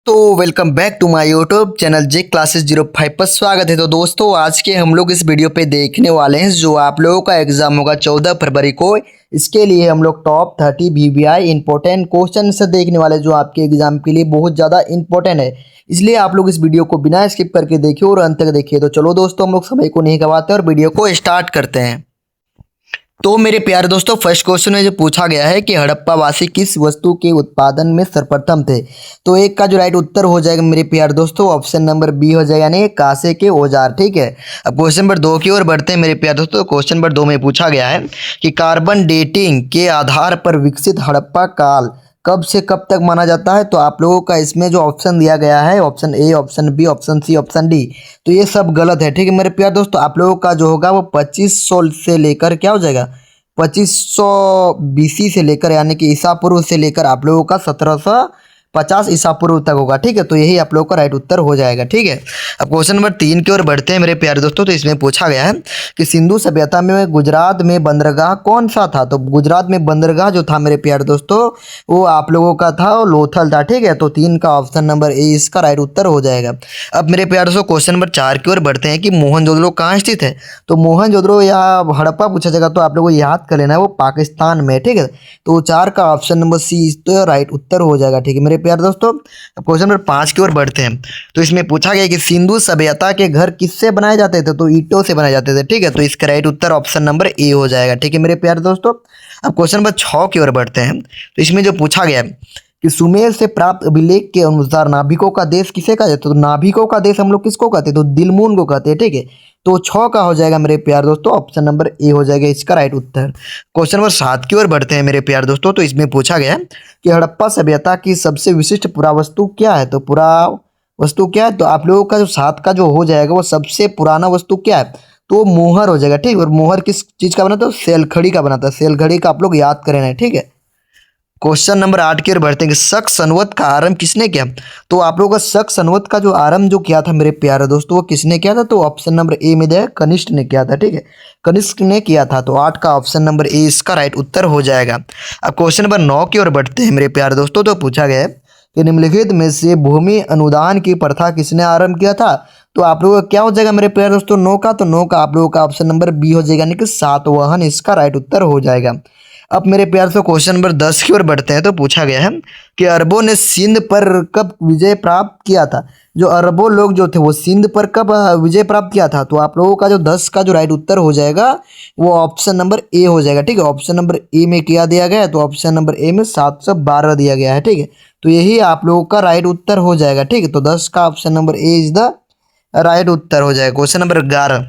तो welcome back to my YouTube channel J classes 05 पर स्वागत है। तो दोस्तों आज के हम लोग इस वीडियो पे देखने वाले हैं जो आप लोगों का एग्जाम होगा 14 फरवरी को। इसके लिए हम लोग टॉप 30 वीवीआई इंपॉर्टेंट क्वेश्चन से देखने वाले जो आपके एग्जाम के लिए बहुत ज़्यादा इंपॉर्टेंट है। इसलिए आप लोग इस वीडियो को बिना स्किप करके देखिए और अंत तक देखिए। तो चलो दोस्तों हम लोग समय को नहीं गवाते और वीडियो को स्टार्ट करते हैं। तो मेरे प्यारे दोस्तों फर्स्ट क्वेश्चन में जो पूछा गया है कि हड़प्पा वासी किस वस्तु के उत्पादन में सर्वप्रथम थे। तो एक का जो राइट उत्तर हो जाएगा मेरे प्यारे दोस्तों ऑप्शन नंबर बी हो जाएगा, यानी कांसे के औजार। ठीक है, अब क्वेश्चन नंबर 2 की ओर बढ़ते हैं मेरे प्यारे दोस्तों। क्वेश्चन नंबर 2 में पूछा गया है कि कार्बन डेटिंग के आधार पर विकसित हड़प्पा काल कब से कब तक माना जाता है। तो आप लोगों का इसमें जो ऑप्शन दिया गया है option A, option B, option C, option D, तो ये सब गलत है। ठीक है मेरे प्यारे दोस्तों, आप लोगों का जो होगा वो 2500 से लेकर क्या हो जाएगा 2500 बीसी से लेकर यानी कि ईसा पूर्व से लेकर आप लोगों का 1750 ईसा पूर्व तक होगा। ठीक है, तो यही आप लोगों का राइट उत्तर हो जाएगा। ठीक है, अब क्वेश्चन नंबर 3 की ओर बढ़ते हैं मेरे प्यारे दोस्तों। तो इसमें पूछा गया है कि सिंधु सभ्यता में गुजरात में बंदरगाह कौन सा था। तो गुजरात में बंदरगाह जो था मेरे प्यारे दोस्तों वो आप लोगों का था और लोथल था। ठीक है, तो 3 का ऑप्शन नंबर ए इसका राइट उत्तर हो जाएगा। अब मेरे प्यारे दोस्तों क्वेश्चन नंबर 4 की ओर बढ़ते हैं कि मोहनजोदड़ो कहाँ स्थित है। तो मोहनजोदड़ो या हड़प्पा पूछा जाएगा तो आप लोगों को याद कर लेना है वो पाकिस्तान में। ठीक है, तो 4 का ऑप्शन नंबर सी तो राइट उत्तर हो जाएगा। ठीक है मेरे प्यारे दोस्तों, अब क्वेश्चन नंबर 5 की ओर बढ़ते हैं। तो इसमें पूछा गया कि सिंधु सभ्यता के घर किससे बनाए जाते थे। तो ईंटों से बनाए जाते थे। ठीक है, तो इसका राइट उत्तर ऑप्शन नंबर ए हो जाएगा। ठीक है मेरे प्यारे दोस्तों, अब क्वेश्चन नंबर 6 की ओर बढ़ते हैं। तो इसमें जो पूछा गया है कि सुमेर से प्राप्त अभिलेख के अनुसार नाभिकों का देश किसे कहा जाता है। तो नाभिकों का देश हम लोग किसको कहते हैं, तो दिलमून को कहते हैं। ठीक है, तो 6 का हो जाएगा मेरे प्यार दोस्तों ऑप्शन नंबर ए हो जाएगा इसका राइट उत्तर। क्वेश्चन नंबर 7 की ओर बढ़ते हैं मेरे प्यार दोस्तों। तो इसमें पूछा गया कि हड़प्पा सभ्यता की सबसे विशिष्ट पुरावस्तु क्या है। तो पुरा वस्तु क्या है, तो आप लोगों का जो 7 का जो हो जाएगा वो सबसे पुराना वस्तु क्या है, तो मोहर हो जाएगा। ठीक है, और मोहर किस चीज़ का बना था, सेलखड़ी का बना था। सेलखड़ी का आप लोग याद करें। ठीक है, क्वेश्चन नंबर 8 की ओर बढ़ते हैं कि शक संवत का आरंभ किसने किया। तो आप लोगों का शक संवत का जो आरंभ जो किया था मेरे प्यारे दोस्तों वो किसने किया था, तो ऑप्शन नंबर ए में दिया कनिष्ठ ने किया था। ठीक है, कनिष्ठ ने किया था, तो 8 का ऑप्शन नंबर ए इसका राइट उत्तर हो जाएगा। अब क्वेश्चन नंबर 9 की ओर बढ़ते हैं मेरे प्यारे दोस्तों। तो पूछा गया है कि निम्नलिखित में से भूमि अनुदान की प्रथा किसने आरंभ किया था। तो आप लोगों का क्या हो जाएगा मेरे प्यारे दोस्तों 9 का, तो 9 का आप लोगों का ऑप्शन नंबर बी हो जाएगा, यानी कि सातवाहन इसका राइट उत्तर हो जाएगा। अब मेरे प्यार से क्वेश्चन नंबर 10 की ओर बढ़ते हैं। तो पूछा गया है कि अरबों ने सिंध पर कब विजय प्राप्त किया था। जो अरबों लोग जो थे वो सिंध पर कब विजय प्राप्त किया था। तो आप लोगों का जो 10 का जो राइट उत्तर हो जाएगा वो ऑप्शन नंबर ए हो जाएगा। ठीक है, ऑप्शन नंबर ए में क्या दिया गया है, तो ऑप्शन नंबर ए में 712 दिया गया है। ठीक है, तो यही आप लोगों का राइट उत्तर हो जाएगा। ठीक है, तो 10 का option number A is the right उत्तर हो जाएगा। क्वेश्चन नंबर 11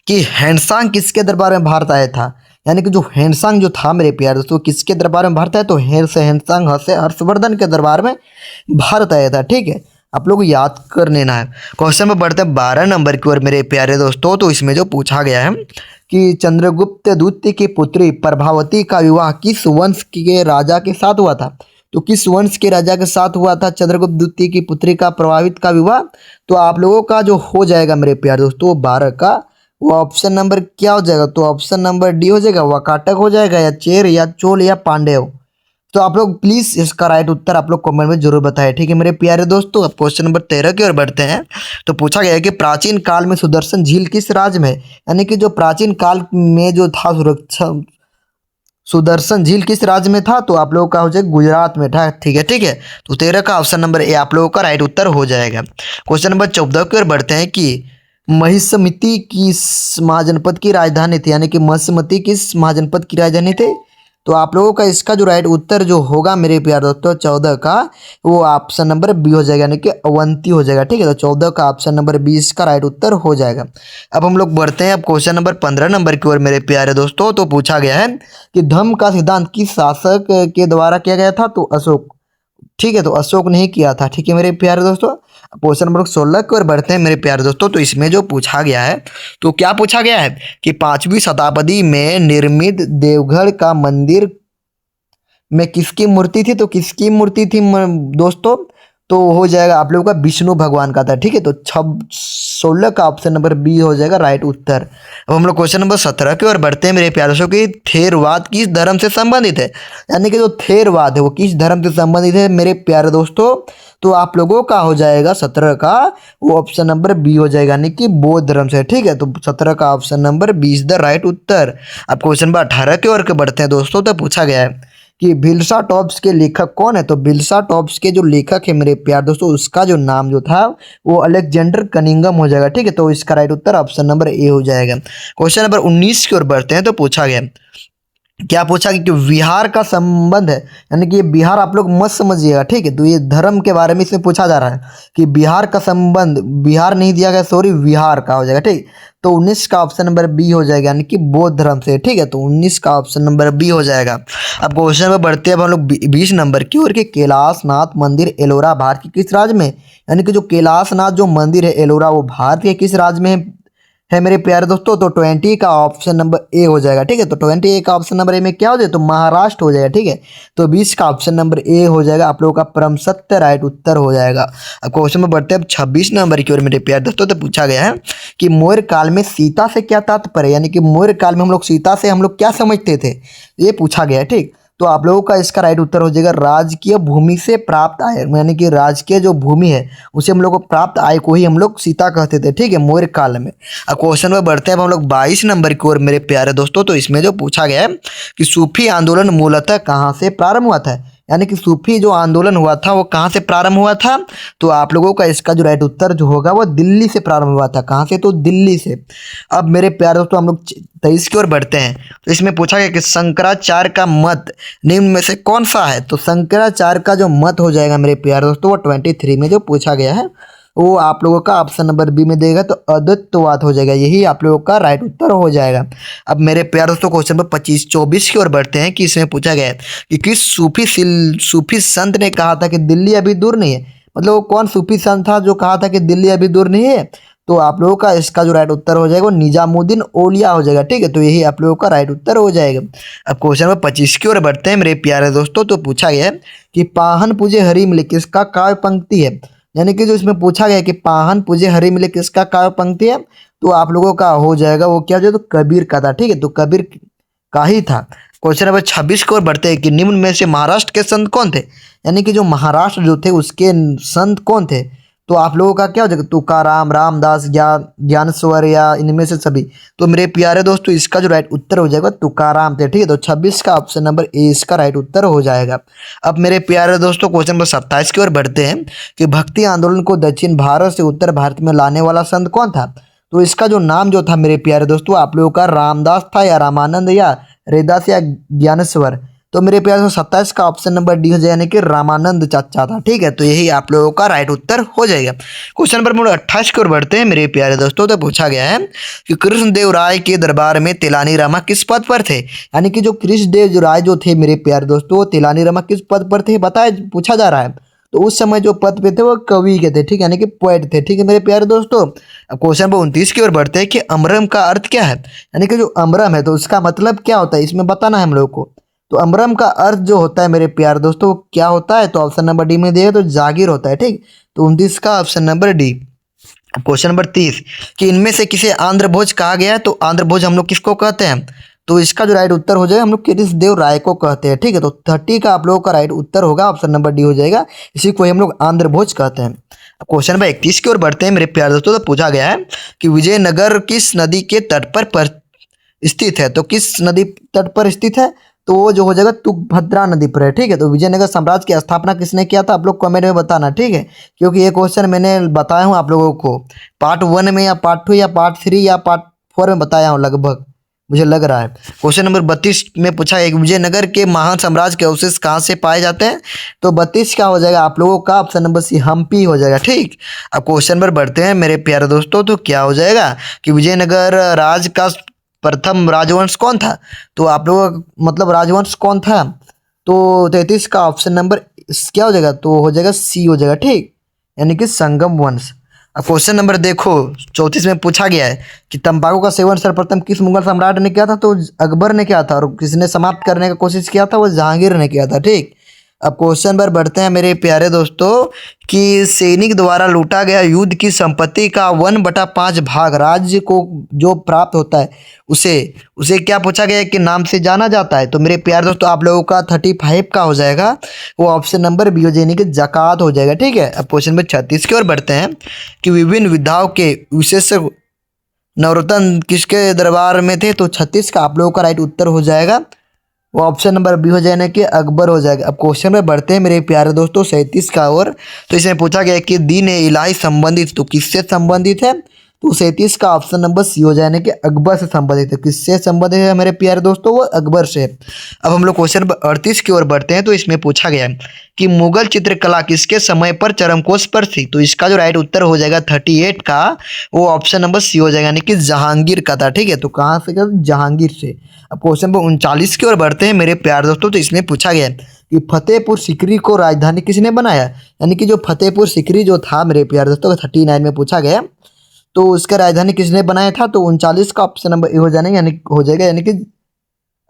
कि हैंडसांग किसके दरबार में भारत आया था। यानी कि जो हैंडसांग जो था मेरे प्यारे दोस्तों किसके दरबार में भारत आया, तो हैंडसांग हर्षवर्धन के दरबार में भारत आया था। ठीक है, आप लोग याद कर लेना है। क्वेश्चन में बढ़ते हैं 12 नंबर की ओर मेरे प्यारे दोस्तों। तो इसमें जो पूछा गया है कि चंद्रगुप्त द्वितीय की पुत्री प्रभावती का विवाह किस वंश के राजा के साथ हुआ था। तो किस वंश के राजा के साथ हुआ था चंद्रगुप्त द्वितीय की पुत्री का प्रभावित का विवाह। तो आप लोगों का जो हो जाएगा मेरे प्यारे दोस्तों 12 का वो ऑप्शन नंबर क्या हो जाएगा, तो ऑप्शन नंबर डी हो जाएगा, वाकाटक हो जाएगा, या चेर, या चोल, या पांड्य। तो आप लोग प्लीज इसका राइट उत्तर आप लोग कमेंट में जरूर बताएं। ठीक है मेरे प्यारे दोस्तों, अब क्वेश्चन नंबर 13 की ओर बढ़ते हैं। तो पूछा गया है कि प्राचीन काल में सुदर्शन झील किस राज्य में है। यानी कि जो प्राचीन काल में जो था सुरक्षा सुदर्शन झील किस राज्य में था, तो आप लोगों का हो जाएगा गुजरात में था। ठीक है, ठीक है, तो 13 का ऑप्शन नंबर ए आप लोगों का राइट उत्तर हो जाएगा। क्वेश्चन नंबर 14 की ओर बढ़ते हैं कि महिष्मति किस महाजनपद की राजधानी थी। यानी कि महिष्मति किस महाजनपद की राजधानी थे। तो आप लोगों का इसका जो राइट उत्तर जो होगा मेरे प्यारे दोस्तों 14 का वो ऑप्शन नंबर बी हो जाएगा, यानी कि अवंती हो जाएगा। ठीक है, तो 14 का ऑप्शन नंबर 20 का राइट उत्तर हो जाएगा। अब हम लोग बढ़ते हैं अब क्वेश्चन नंबर 15 नंबर की ओर मेरे प्यारे दोस्तों। तो पूछा गया है कि धम्म का सिद्धांत किस शासक के द्वारा किया गया था। तो अशोक। ठीक है, तो अशोक ने ही किया था। ठीक है मेरे प्यारे दोस्तों, क्वेश्चन नंबर 16 की ओर बढ़ते हैं मेरे प्यारे दोस्तों। तो इसमें जो पूछा गया है तो क्या पूछा गया है कि 5वीं शताब्दी में निर्मित देवगढ़ का मंदिर में किसकी मूर्ति थी। तो किसकी मूर्ति थी दोस्तों, तो हो जाएगा आप लोगों का विष्णु भगवान का था। ठीक है, तो 16 का ऑप्शन नंबर बी हो जाएगा राइट उत्तर। अब हम लोग क्वेश्चन नंबर 17 की ओर बढ़ते हैं मेरे प्यारे दोस्तों कि थेरवाद किस धर्म से संबंधित है, यानी कि जो थेरवाद है वो किस धर्म से संबंधित है मेरे प्यारे दोस्तों। तो आप लोगों का हो जाएगा 17 का वो ऑप्शन नंबर बी हो जाएगा, यानी कि बौद्ध धर्म से। ठीक है, तो 17 का option number B is the right उत्तर। अब क्वेश्चन नंबर 18 की ओर के बढ़ते हैं दोस्तों। तो पूछा गया है कि भिल्सा टॉप्स के लेखक कौन है। तो भिल्सा टॉप्स के जो लेखक है मेरे प्यार दोस्तों, उसका जो नाम जो था वो अलेक्जेंडर कनिंगम हो जाएगा। ठीक है, तो इसका राइट उत्तर ऑप्शन नंबर ए हो जाएगा। क्वेश्चन नंबर 19 की ओर बढ़ते हैं। तो पूछा गया क्या पूछा कि विहार का संबंध है, यानी कि ये बिहार आप लोग मत समझिएगा। ठीक है, तो ये धर्म के बारे में इसमें पूछा जा रहा है कि बिहार का संबंध, बिहार नहीं दिया गया, सॉरी, विहार का हो जाएगा। ठीक, तो 19 का ऑप्शन नंबर बी हो जाएगा, यानी कि बौद्ध धर्म से। ठीक है, तो 19 का ऑप्शन नंबर बी हो जाएगा। अब क्वेश्चन में बढ़ते हैं अब हम लोग 20 नंबर की ओर कि कैलाशनाथ मंदिर एलोरा भारत के किस राज्य में, यानी कि जो कैलाशनाथ जो मंदिर है एलोरा वो भारत के किस राज्य में है मेरे प्यारे दोस्तों। तो 20 का ऑप्शन नंबर ए हो जाएगा। ठीक है, तो 20 का ऑप्शन नंबर ए में क्या हो जाएगा, तो महाराष्ट्र हो जाएगा। ठीक है, तो 20 का ऑप्शन नंबर ए हो जाएगा आप लोगों का परम सत्य राइट उत्तर हो जाएगा। अब क्वेश्चन में बढ़ते हैं अब 26 नंबर की ओर मेरे प्यारे दोस्तों। तो पूछा गया है कि मौर्य काल में सीता से क्या तात्पर्य, यानी कि मौर्य काल में हम लोग सीता से हम लोग क्या समझते थे, ये पूछा गया है। ठीक, तो आप लोगों का इसका राइट उत्तर हो जाएगा राजकीय भूमि से प्राप्त आय, यानी कि राजकीय जो भूमि है उसे हम लोग को प्राप्त आय को ही हम लोग सीता कहते थे। ठीक है, मौर्य काल में। अब क्वेश्चन में बढ़ते हैं अब हम लोग 22 नंबर की ओर मेरे प्यारे दोस्तों। तो इसमें जो पूछा गया है कि सूफी आंदोलन मूलतः कहाँ से प्रारंभ हुआ था, यानी कि सूफी जो आंदोलन हुआ था वो कहाँ से प्रारंभ हुआ था। तो आप लोगों का इसका जो राइट उत्तर जो होगा वो दिल्ली से प्रारंभ हुआ था। कहाँ से, तो दिल्ली से। अब मेरे प्यारे दोस्तों हम लोग 23 की ओर बढ़ते हैं। तो इसमें पूछा गया कि शंकराचार्य का मत निम्न में से कौन सा है। तो शंकराचार्य का जो मत हो जाएगा मेरे प्यारे दोस्तों वो 23 में जो पूछा गया है वो आप लोगों का ऑप्शन नंबर बी में देगा, तो अद्वैतवाद हो जाएगा। यही आप लोगों का राइट उत्तर हो जाएगा। अब मेरे प्यारे दोस्तों क्वेश्चन नंबर 24 की ओर बढ़ते हैं कि इसमें पूछा गया है कि किस सूफी संत ने कहा था कि दिल्ली अभी दूर नहीं है, मतलब वो कौन सूफी संत था जो कहा था कि दिल्ली अभी दूर नहीं है। तो आप लोगों का इसका जो राइट उत्तर हो जाएगा वो निजामुद्दीन औलिया हो जाएगा। ठीक है, तो यही आप लोगों का राइट उत्तर हो जाएगा। अब क्वेश्चन नंबर 25 की ओर बढ़ते हैं मेरे प्यारे दोस्तों। तो पूछा गया है कि पाहन पूजे हरि मिले किसका काव्य पंक्ति है, यानी कि जो इसमें पूछा गया है कि पाहन पूजे हरि मिले किसका काव्य पंक्ति है। तो आप लोगों का हो जाएगा वो क्या जो, तो कबीर का था। ठीक है, तो कबीर का ही था। क्वेश्चन नंबर 26 की ओर बढ़ते हैं कि निम्न में से महाराष्ट्र के संत कौन थे, यानी कि जो महाराष्ट्र जो थे उसके संत कौन थे। तो आप लोगों का क्या हो जाएगा, तुकाराम, रामदास, ज्ञानेश्वर या इनमें से सभी। तो मेरे प्यारे दोस्तों इसका जो राइट उत्तर हो जाएगा तुकाराम थे। ठीक है, तो 26 का ऑप्शन नंबर ए इसका राइट उत्तर हो जाएगा। अब मेरे प्यारे दोस्तों क्वेश्चन नंबर 27 की ओर बढ़ते हैं कि भक्ति आंदोलन को दक्षिण भारत से उत्तर भारत में लाने वाला संत कौन था। तो इसका जो नाम जो था मेरे प्यारे दोस्तों आप लोगों का रामदास था या रामानंद या रैदास या ज्ञानेश्वर। तो मेरे प्यारे दोस्तों 27 का ऑप्शन नंबर डी हो जाएगा, यानी कि रामानंद चाचा था। ठीक है, तो यही आप लोगों का राइट उत्तर हो जाएगा। क्वेश्चन नंबर 28 की ओर बढ़ते हैं मेरे प्यारे दोस्तों। तो पूछा गया है कि कृष्णदेव राय के दरबार में तेलानी रामा किस पद पर थे, यानी कि जो कृष्णदेव राय जो थे मेरे प्यारे दोस्तों वो तेलानी रामा किस पद पर थे बताए, पूछा जा रहा है। तो उस समय जो पद पे थे वो कवि के थे। ठीक है, यानी कि पोएट थे। ठीक है मेरे प्यारे दोस्तों। अब क्वेश्चन नंबर 29 की ओर बढ़ते हैं कि अमरम का अर्थ क्या है, यानी कि जो अमरम है तो उसका मतलब क्या होता है इसमें बताना है हम लोग को। तो अमरम का अर्थ जो होता है मेरे प्यारे दोस्तों वो क्या होता है, तो ऑप्शन नंबर डी में दिया तो जागीर होता है। ठीक, तो 29 का option number D. Question number 30 कि इनमें से किसे आंध्र भोज कहा गया है। तो आंध्र भोज हम लोग किसको कहते हैं, तो इसका जो राइट उत्तर हो जाएगा हम लोग कृष्णदेव राय को कहते हैं। ठीक है, तो 30 का आप लोगों का राइट उत्तर होगा ऑप्शन नंबर डी हो जाएगा, इसी को हम लोग आंध्र भोज कहते हैं। क्वेश्चन नंबर 31 की ओर बढ़ते हैं मेरे प्यारे दोस्तों। तो पूछा गया है कि विजयनगर किस नदी के तट पर स्थित है। तो किस नदी तट पर स्थित है, तो वो जो हो जाएगा तुंगभद्रा नदी पर है। ठीक है, तो विजयनगर साम्राज्य की स्थापना किसने किया था आप लोग कमेंट में बताना। ठीक है, क्योंकि ये क्वेश्चन मैंने बताया हूँ आप लोगों को पार्ट 1 में या पार्ट 2 या पार्ट 3 या पार्ट 4 में बताया हूँ लगभग, मुझे लग रहा है। क्वेश्चन नंबर 32 में पूछा है विजयनगर के महान साम्राज्य के अवशेष कहाँ से पाए जाते हैं। तो 32 का हो जाएगा आप लोगों का ऑप्शन नंबर सी हम्पी हो जाएगा। ठीक, अब क्वेश्चन नंबर बढ़ते हैं मेरे प्यारे दोस्तों। तो क्या हो जाएगा कि विजयनगर राज का प्रथम राजवंश कौन था। तो आप लोग मतलब राजवंश कौन था, तो 33 का ऑप्शन नंबर क्या हो जाएगा, तो हो जाएगा सी हो जाएगा। ठीक, यानी कि संगम वंश। अब क्वेश्चन नंबर देखो 34 में पूछा गया है कि तंबाकू का सेवन सर्वप्रथम किस मुगल सम्राट ने किया था। तो अकबर ने किया था, और किसने समाप्त करने का कोशिश किया था, वो जहांगीर ने किया था। ठीक, अब क्वेश्चन पर बढ़ते हैं मेरे प्यारे दोस्तों कि सैनिक द्वारा लूटा गया युद्ध की संपत्ति का 1/5 भाग राज्य को जो प्राप्त होता है उसे उसे क्या पूछा गया है कि नाम से जाना जाता है। तो मेरे प्यारे दोस्तों आप लोगों का 35 का हो जाएगा, वो ऑप्शन नंबर बी हो जाए, यानी कि ज़कात हो जाएगा। ठीक है, अब क्वेश्चन नंबर 36 की ओर बढ़ते हैं कि विभिन्न विधाओं के विशेष नवरत्न किसके दरबार में थे। तो 36 का आप लोगों का राइट उत्तर हो जाएगा, वो ऑप्शन नंबर बी हो जाएगा कि अकबर हो जाएगा। अब क्वेश्चन में बढ़ते हैं मेरे प्यारे दोस्तों 37 का ओर। तो इसमें पूछा गया कि दीन ए इलाही संबंधित, तो किससे संबंधित है। तो 37 का ऑप्शन नंबर सी हो जाएगा कि अकबर से संबंधित है। किससे संबंधित है मेरे प्यारे दोस्तों, वो अकबर से। अब हम लोग क्वेश्चन 38 की ओर बढ़ते हैं। तो इसमें पूछा गया है कि मुगल चित्रकला किसके समय पर चरमकोश पर थी। तो इसका जो राइट उत्तर हो जाएगा 38 का, वो ऑप्शन नंबर सी हो जाएगा, यानी कि जहांगीर का था। ठीक है, तो कहाँ से का, जहांगीर से। अब क्वेश्चन नंबर 39 की ओर बढ़ते हैं मेरे प्यारे दोस्तों। तो इसमें पूछा गया है कि फतेहपुर सीकरी को राजधानी किसने बनाया, यानी कि जो फतेहपुर सीकरी जो था मेरे प्यारे दोस्तों 39 में पूछा गया, तो उसका राजधानी किसने बनाया था। तो 39 का ऑप्शन नंबर ए हो जाने यानी हो जाएगा, यानी कि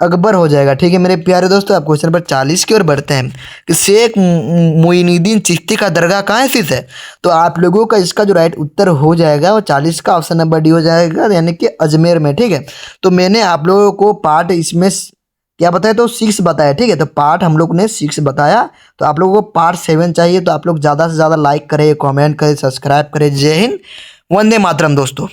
अकबर हो जाएगा। ठीक है मेरे प्यारे दोस्तों, आप क्वेश्चन नंबर 40 की ओर बढ़ते हैं कि शेख मोइनुद्दीन चिश्ती का दरगाह कहाँ स्थित है। तो आप लोगों का इसका जो राइट उत्तर हो जाएगा वो 40 का ऑप्शन नंबर डी हो जाएगा, यानी कि अजमेर में। ठीक है, तो मैंने आप लोगों को पार्ट इसमें क्या बताया, तो 6 बताया। ठीक है, तो पार्ट हम लोग ने 6 बताया, तो आप लोगों को पार्ट 7 चाहिए। तो आप लोग ज़्यादा से ज़्यादा लाइक करें, कमेंट करें, सब्सक्राइब करें। जय हिंद, वंदे मातरम दोस्तों।